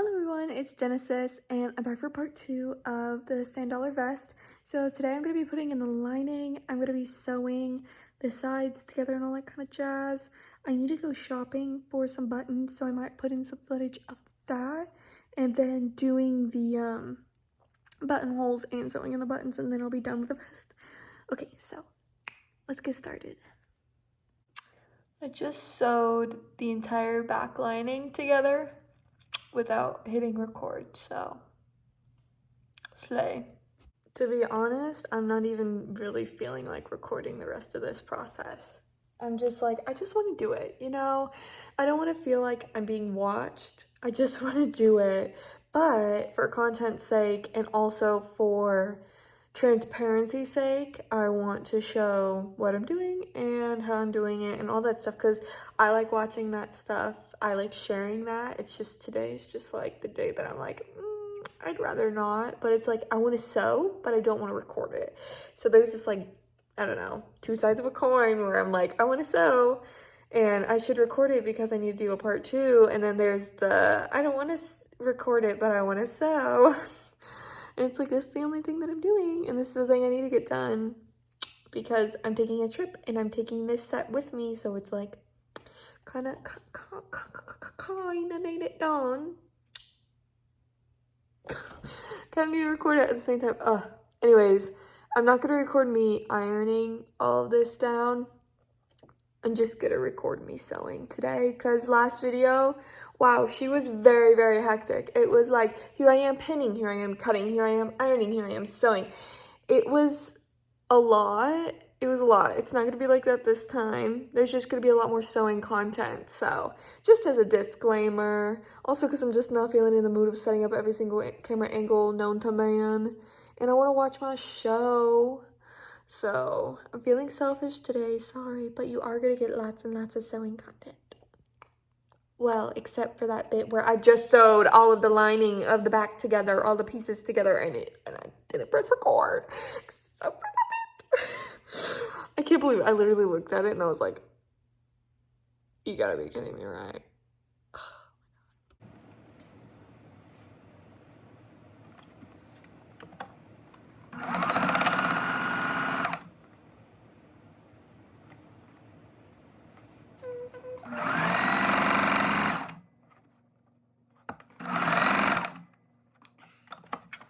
Hello everyone, it's Genesis and I'm back for part 2 of the $10 vest. So today I'm going to be putting in the lining, I'm going to be sewing the sides together and all that kind of jazz. I need to go shopping for some buttons, so I might put in some footage of that and then doing the buttonholes and sewing in the buttons, and then I'll be done with the vest. Okay, so let's get started. I just sewed the entire back lining together without hitting record, so slay. To be honest, I'm not even really feeling like recording the rest of this process. I'm just like, I just want to do it, you know? I don't want to feel like I'm being watched. I just want to do it, but for content's sake and also for transparency's sake, I want to show what I'm doing and how I'm doing it and all that stuff, because I like watching that stuff. I like sharing that. It's just today is just like the day that I'm like, I'd rather not, but it's like I want to sew, but I don't want to record it. So there's this, like, I don't know, two sides of a coin where I'm like, I want to sew and I should record it because I need to do a part 2, and then there's the I don't want to record it, but I want to sew. And it's like, this is the only thing that I'm doing, and this is the thing I need to get done because I'm taking a trip and I'm taking this set with me, so it's like kind of need it done. Kind of need to record it at the same time. Anyways, I'm not gonna record me ironing all of this down. I'm just gonna record me sewing today, because last video, wow, she was very, very hectic. It was like, here I am pinning, here I am cutting, here I am ironing, here I am sewing. It was a lot. It was a lot. It's not gonna be like that this time. There's just gonna be a lot more sewing content. So just as a disclaimer, also because I'm just not feeling in the mood of setting up every single camera angle known to man, and I want to watch my show. So I'm feeling selfish today, sorry, but you are gonna get lots and lots of sewing content. Well, except for that bit where I just sewed all of the lining of the back together, all the pieces together, and I didn't press record. Except for that bit. I can't believe it. I literally looked at it and I was like, you gotta be kidding me, right?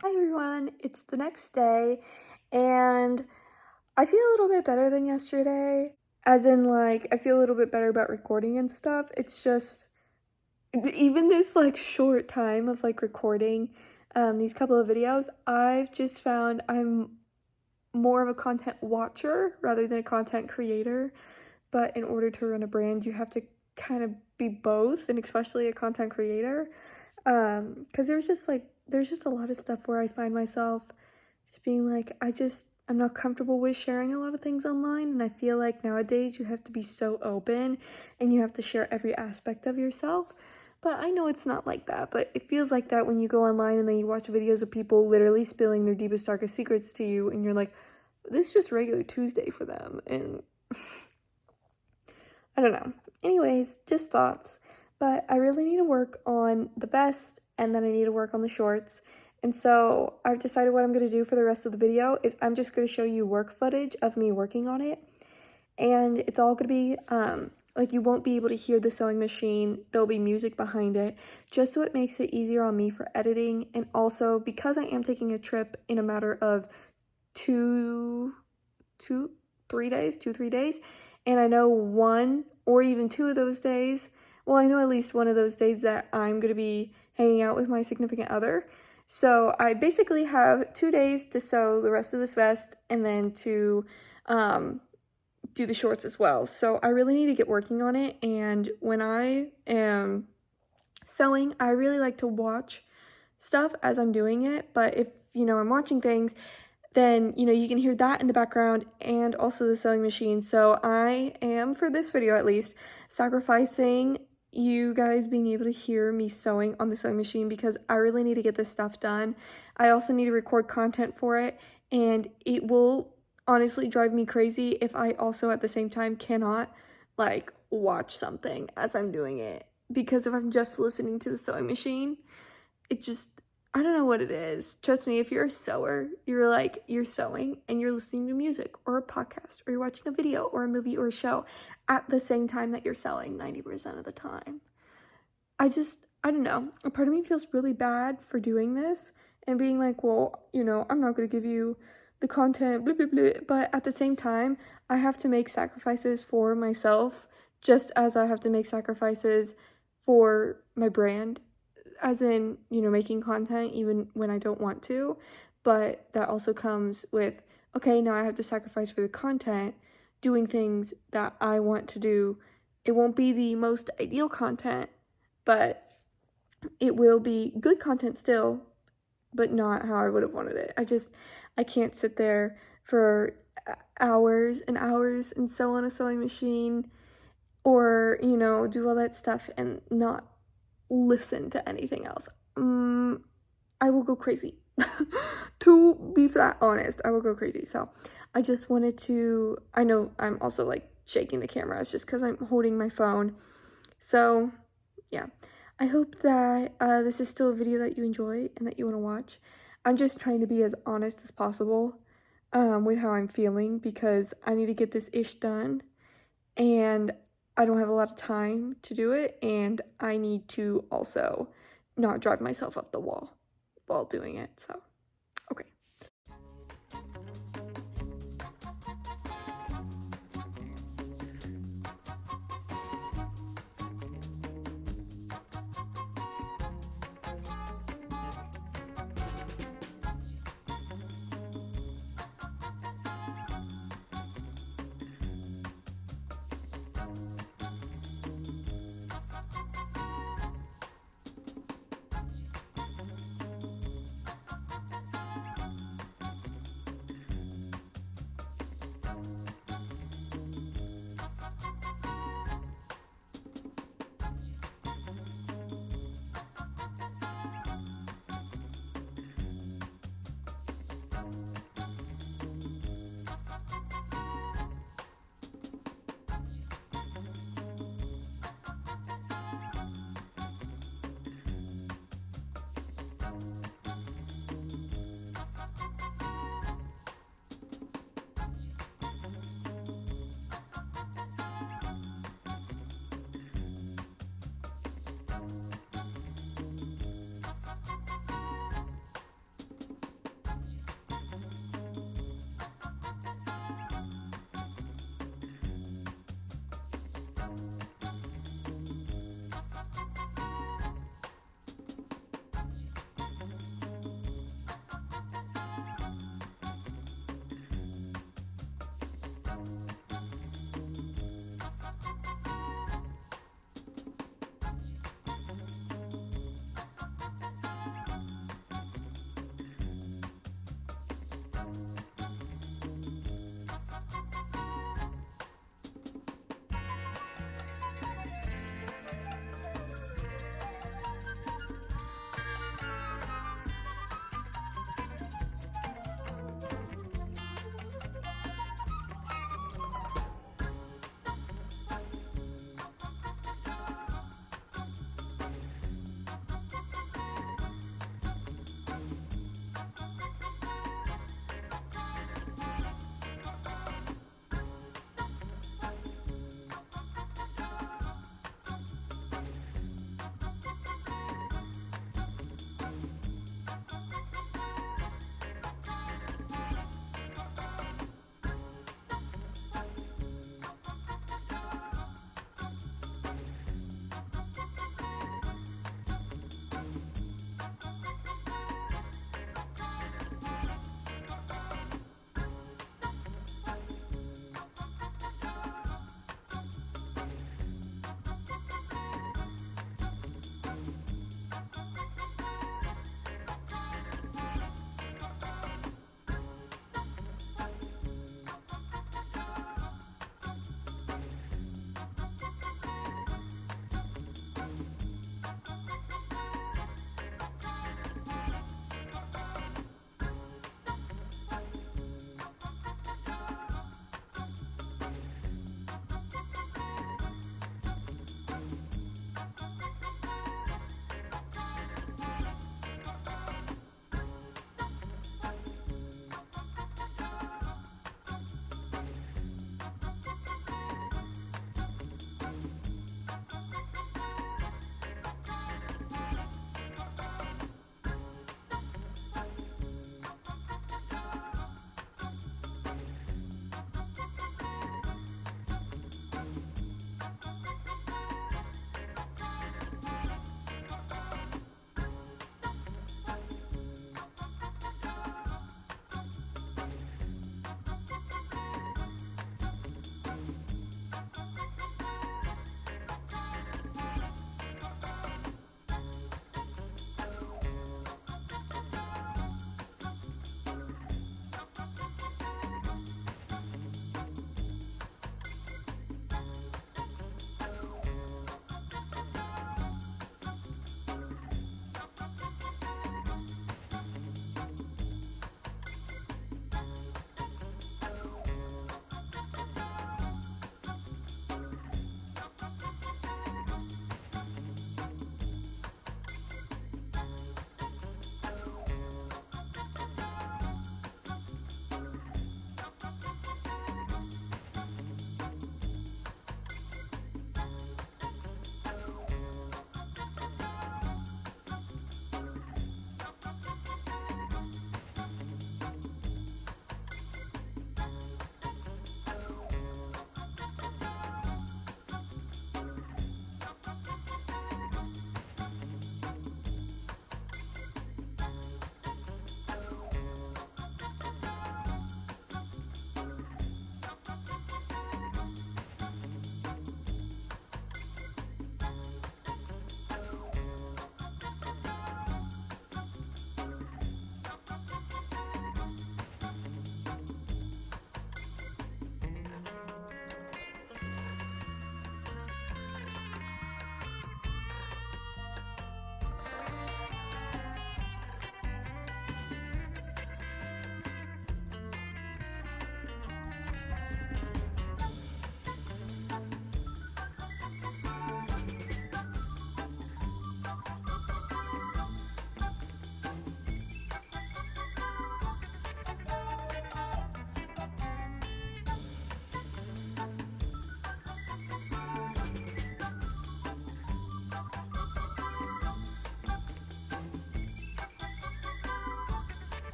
Hi everyone, it's the next day and I feel a little bit better than yesterday, as in like I feel a little bit better about recording and stuff. It's just even this like short time of like recording these couple of videos, I've just found I'm more of a content watcher rather than a content creator. But in order to run a brand, you have to kind of be both, and especially a content creator, because there's just a lot of stuff where I find myself just being like, I'm not comfortable with sharing a lot of things online, and I feel like nowadays you have to be so open and you have to share every aspect of yourself. But I know it's not like that, but it feels like that when you go online and then you watch videos of people literally spilling their deepest, darkest secrets to you, and you're like, this is just regular Tuesday for them, and I don't know. Anyways, just thoughts. But I really need to work on the vest, and then I need to work on the shorts. And so I've decided what I'm going to do for the rest of the video is I'm just going to show you work footage of me working on it. And it's all going to be, like, you won't be able to hear the sewing machine. There'll be music behind it, just so it makes it easier on me for editing. And also, because I am taking a trip in a matter of 3 days, and I know 1 or even 2 of those days, well, I know at least 1 of those days that I'm going to be hanging out with my significant other. So I basically have 2 days to sew the rest of this vest and then to do the shorts as well. So I really need to get working on it, and when I am sewing, I really like to watch stuff as I'm doing it. But if, you know, I'm watching things, then, you know, you can hear that in the background and also the sewing machine. So I am, for this video at least, sacrificing you guys being able to hear me sewing on the sewing machine because I really need to get this stuff done. I also need to record content for it, and it will honestly drive me crazy if I also at the same time cannot like watch something as I'm doing it, because if I'm just listening to the sewing machine, it just, I don't know what it is. Trust me, if you're a sewer, you're sewing and you're listening to music or a podcast or you're watching a video or a movie or a show at the same time that you're sewing 90% of the time. I don't know. A part of me feels really bad for doing this and being like, well, I'm not going to give you the content, blah, blah, blah. But at the same time, I have to make sacrifices for myself, just as I have to make sacrifices for my brand, as in, making content even when I don't want to. But that also comes with, okay, now I have to sacrifice for the content, doing things that I want to do. It won't be the most ideal content, but it will be good content still, but not how I would have wanted it. I can't sit there for hours and hours and sew on a sewing machine or, do all that stuff and not listen to anything else. I will go crazy. To be flat honest, I will go crazy. So I just wanted to, I know I'm also like shaking the camera. It's just because I'm holding my phone. So yeah, I hope that this is still a video that you enjoy and that you want to watch. I'm just trying to be as honest as possible with how I'm feeling because I need to get this ish done and I don't have a lot of time to do it, and I need to also not drive myself up the wall while doing it. So, okay.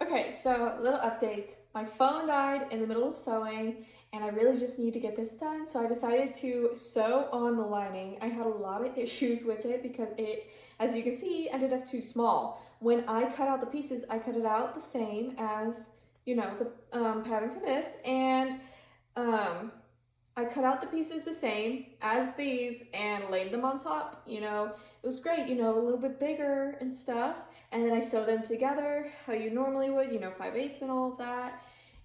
Okay, so little updates. My phone died in the middle of sewing and I really just need to get this done. So I decided to sew on the lining. I had a lot of issues with it because it, as you can see, ended up too small. When I cut out the pieces, I cut it out the same as, you know, the pattern for this. And I cut out the pieces the same as these and laid them on top. You know, it was great, you know, a little bit bigger and stuff. And then I sewed them together how you normally would, you know, 5/8 and all of that.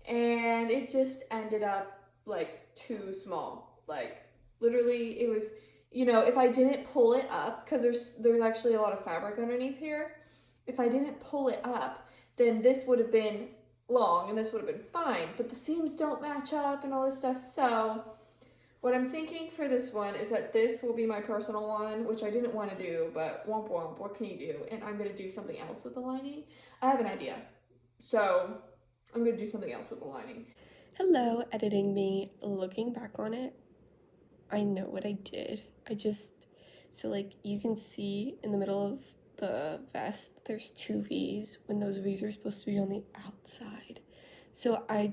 And it just ended up like too small. Like literally it was, you know, if I didn't pull it up, because there's actually a lot of fabric underneath here. If I didn't pull it up, then this would have been long and this would have been fine. But the seams don't match up and all this stuff. So what I'm thinking for this one is that this will be my personal one, which I didn't want to do, but womp womp, what can you do? And I'm going to do something else with the lining. I have an idea. So I'm going to do something else with the lining. Hello, editing me. Looking back on it, I know what I did. So like you can see in the middle of the vest, there's two V's when those V's are supposed to be on the outside. So I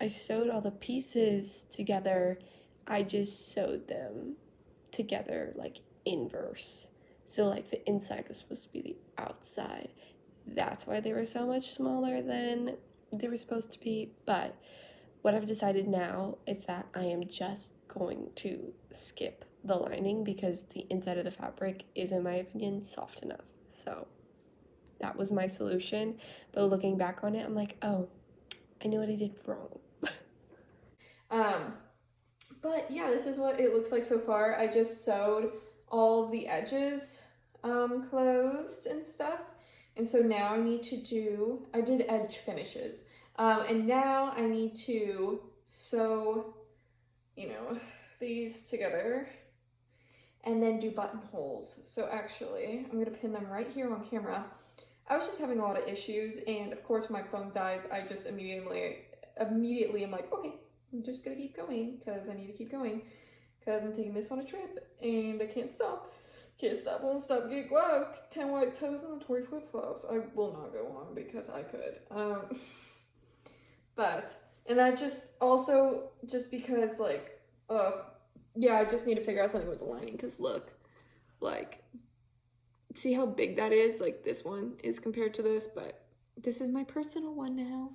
sewed all the pieces together. I just sewed them together like inverse. So like the inside was supposed to be the outside. That's why they were so much smaller than they were supposed to be. But what I've decided now is that I am just going to skip the lining because the inside of the fabric is, in my opinion, soft enough. So that was my solution. But looking back on it, I'm like, oh, I know what I did wrong. But yeah, this is what it looks like so far. I just sewed all of the edges closed and stuff. And so now I did edge finishes. And now I need to sew, you know, these together and then do buttonholes. So actually, I'm gonna pin them right here on camera. I was just having a lot of issues, and of course my phone dies. I just immediately I'm like, okay, I'm just gonna keep going because I need to keep going because I'm taking this on a trip and I can't stop. Can't stop, won't stop, get woke. 10 white toes and the toy flip-flops. I will not go on because I could. But, and that just also, just because like, yeah, I just need to figure out something with the lining because look, like, see how big that is? Like this one is compared to this, but this is my personal one now.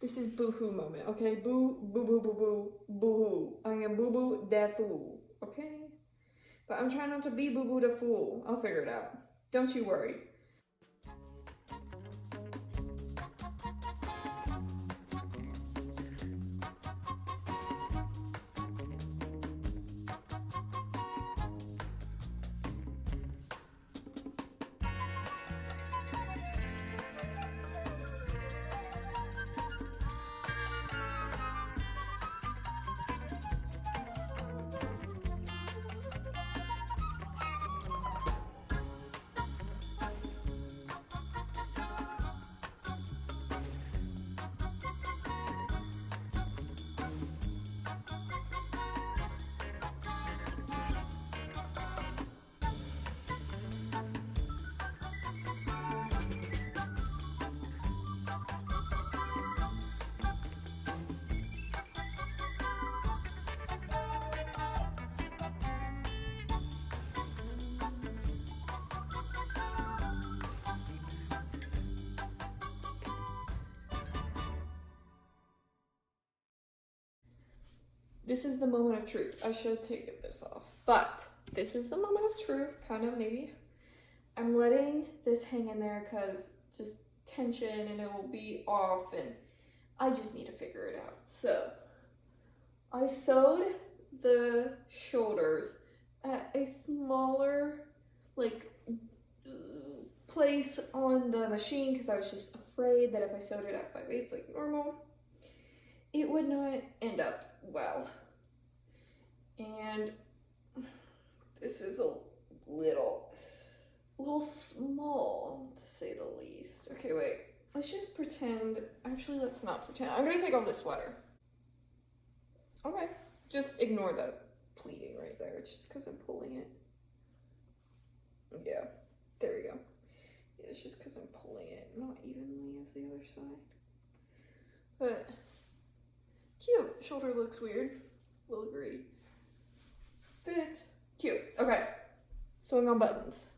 This is boo-hoo moment, okay? Boo, boo, boo, boo, boo, boo-hoo. I am boo-boo da fool, okay? But I'm trying not to be boo-boo da fool. I'll figure it out. Don't you worry. This is the moment of truth. I should take this off. But this is the moment of truth, kind of maybe. I'm letting this hang in there because just tension and it will be off and I just need to figure it out. So I sewed the shoulders at a smaller like place on the machine because I was just afraid that if I sewed it at 5/8 like normal, it would not end up well. And this is a little small to say the least. Okay, wait, let's just pretend, actually let's not pretend. I'm gonna take off the sweater. Okay, just ignore the pleating right there. It's just because I'm pulling it. Yeah, there we go. Yeah, it's just because I'm pulling it not evenly as the other side. But cute. Shoulder looks weird. Will agree. Fits. Cute. Okay. Sewing on buttons.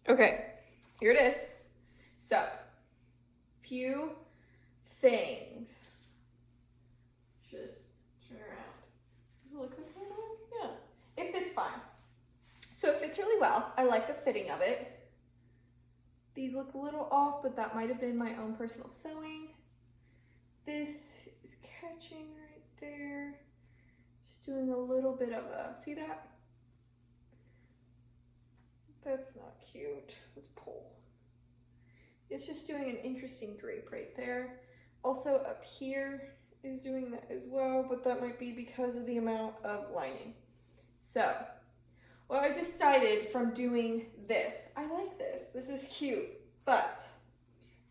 Okay, here it is. So, few things. Just turn around. Does it look okay? Yeah, it fits fine. So it fits really well. I like the fitting of it. These look a little off, but that might have been my own personal sewing. This is catching right there. Just doing a little bit of a, see that? That's not cute. Let's pull. It's just doing an interesting drape right there. Also up here is doing that as well, but that might be because of the amount of lining. So, well, I decided from doing this, I like this. This is cute, but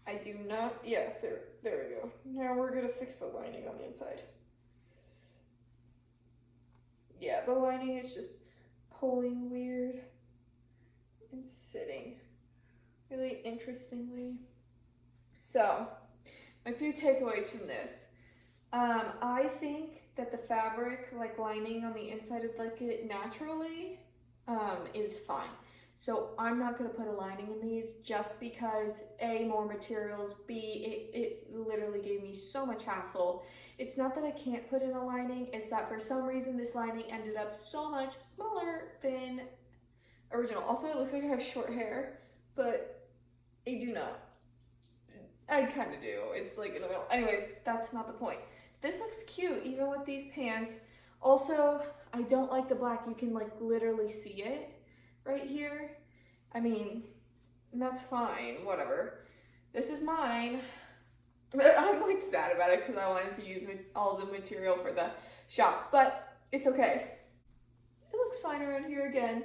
I do not, yes, there we go. Now we're gonna fix the lining on the inside. Yeah, the lining is just pulling weird and sitting really interestingly. So, my few takeaways from this. I think that the fabric, like lining on the inside of like it naturally, is fine. So I'm not gonna put a lining in these just because A, more materials, B, it literally gave me so much hassle. It's not that I can't put in a lining, it's that for some reason this lining ended up so much smaller than original. Also, it looks like I have short hair, but I do not. I kind of do. It's like in the middle. Anyways, that's not the point. This looks cute, even with these pants. Also, I don't like the black. You can like literally see it right here. I mean, that's fine, whatever. This is mine. I'm like sad about it because I wanted to use all the material for the shop, but it's okay. It looks fine around here again.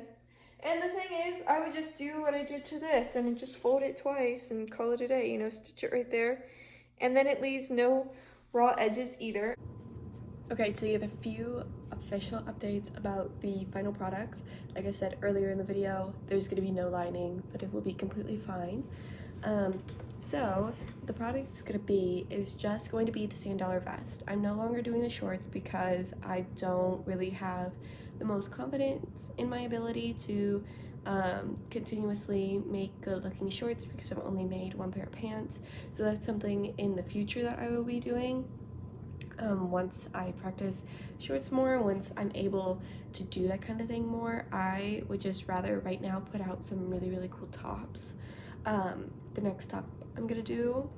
And the thing is, I would just do what I did to this and just fold it twice and call it a day, you know, stitch it right there. And then it leaves no raw edges either. Okay, so you have a few official updates about the final products. Like I said earlier in the video, there's gonna be no lining, but it will be completely fine. So the product is gonna be is just going to be the sand dollar vest. I'm no longer doing the shorts because I don't really have the most confidence in my ability to continuously make good looking shorts because I've only made one pair of pants. So that's something in the future that I will be doing. Once I practice shorts more, once I'm able to do that kind of thing more, I would just rather right now put out some really, really cool tops. The next top I'm gonna do,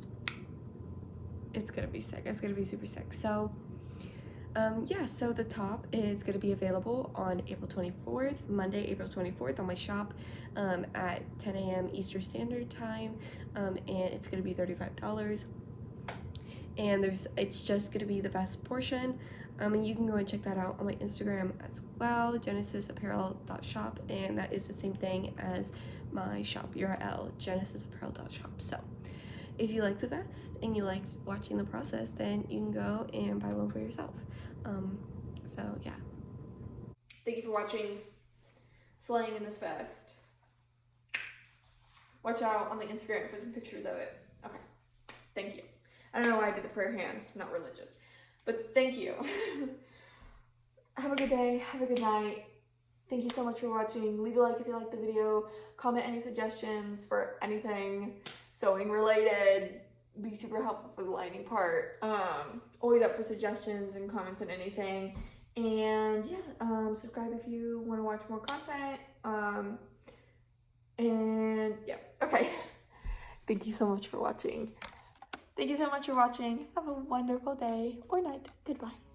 it's gonna be sick. It's gonna be super sick. So, yeah, so the top is gonna be available on April 24th, Monday, April 24th on my shop at 10 a.m. Eastern Standard Time, and it's gonna be $35. And it's just gonna be the vest portion, and you can go and check that out on my Instagram as well, genesisapparel.shop, and that is the same thing as my shop URL, genesisapparel.shop. So if you like the vest and you liked watching the process, then you can go and buy one for yourself. So yeah. Thank you for watching slaying in this vest. Watch out on the Instagram for some pictures of it. Okay, thank you. I don't know why I did the prayer hands, I'm not religious, but thank you. Have a good day, have a good night. Thank you so much for watching. Leave a like if you liked the video. Comment any suggestions for anything sewing related. Be super helpful for the lining part. Always up for suggestions and comments on anything. And yeah, subscribe if you want to watch more content. And yeah, okay. Thank you so much for watching. Thank you so much for watching. Have a wonderful day or night. Goodbye.